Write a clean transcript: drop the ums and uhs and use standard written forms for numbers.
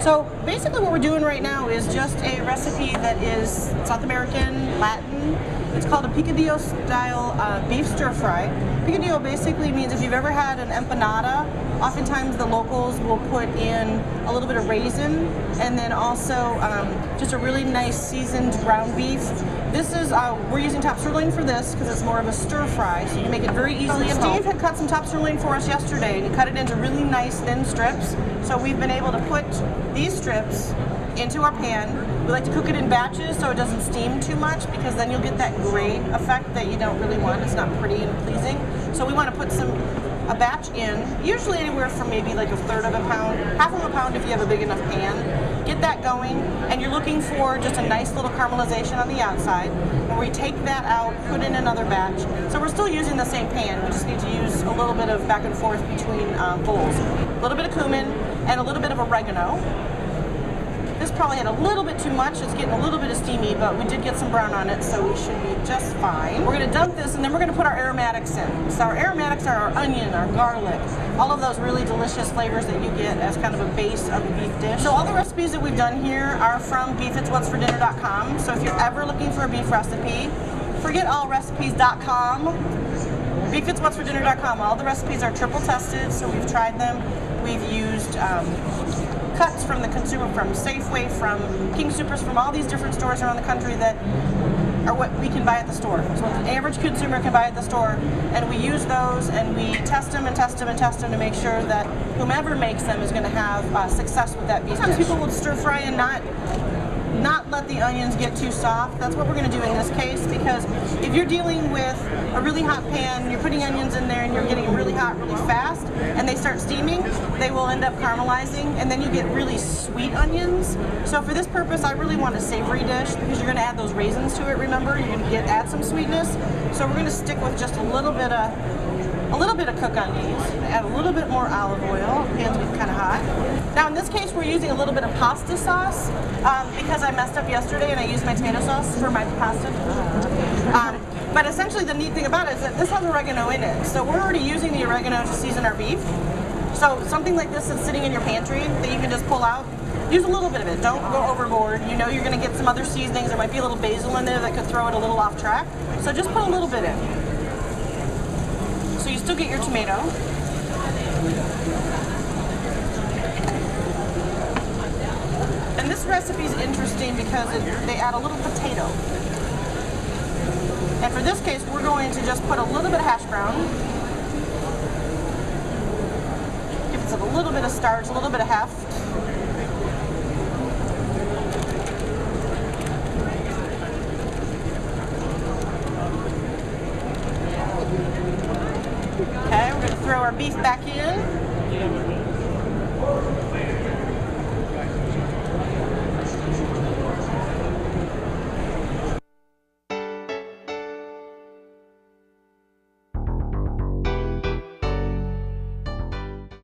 So basically what we're doing right now is just a recipe that is South American, Latin. It's called a picadillo style beef stir fry. Picadillo basically means if you've ever had an empanada, oftentimes the locals will put in a little bit of raisin and then also just a really nice seasoned ground beef. This is, we're using top sirloin for this because it's more of a stir fry, so you can make it very easily. Steve had cut some top sirloin for us yesterday and he cut it into really nice thin strips. So we've been able to put these strips into our pan. We like to cook it in batches so it doesn't steam too much because then you'll get that gray effect that you don't really want. It's not pretty and pleasing. So we want to put a batch in, usually anywhere from maybe like a third of a pound, half of a pound if you have a big enough pan. Get that going, and you're looking for just a nice little caramelization on the outside. And we take that out, put in another batch. So we're still using the same pan. We just need to use a little bit of back and forth between bowls. A little bit of cumin and a little bit of oregano. This probably had a little bit too much. It's getting a little bit of steamy, but we did get some brown on it, so we should be just fine. We're gonna dump this, and then we're gonna put our aromatics in. So our aromatics are our onion, our garlic, all of those really delicious flavors that you get as kind of a base of a beef dish. So all the recipes that we've done here are from beefitswhatsfordinner.com. So if you're ever looking for a beef recipe, forget allrecipes.com. beefitswhatsfordinner.com. All the recipes are triple tested, so we've tried them. We've used cuts from the consumer, from Safeway, from King Supers, from all these different stores around the country that are what we can buy at the store. So what the average consumer can buy at the store, and we use those and we test them and test them and test them to make sure that whomever makes them is going to have success with that beef. Sometimes people will stir fry and not let the onions get too soft. That's what we're going to do in this case, because if you're dealing with a really hot pan, you're putting onions in there and you're getting really hot really fast and they start steaming, they will end up caramelizing and then you get really sweet onions. So for this purpose, I really want a savory dish because you're going to add those raisins to it, remember? You're going to add some sweetness. So we're going to stick with just a little bit of cook on these. Add a little bit more olive oil. Pan's getting kind of hot. Now in this case we're using a little bit of pasta sauce because I messed up yesterday and I used my tomato sauce for my pasta. But essentially the neat thing about it is that this has oregano in it. So we're already using the oregano to season our beef. So something like this that's sitting in your pantry that you can just pull out, use a little bit of it. Don't go overboard. You know you're going to get some other seasonings. There might be a little basil in there that could throw it a little off track. So just put a little bit in. So you still get your tomato. And this recipe is interesting because they add a little potato. And for this case, we're going to just put a little bit of hash brown. Give it a little bit of starch, a little bit of heft. Okay, we're going to throw our beef back in.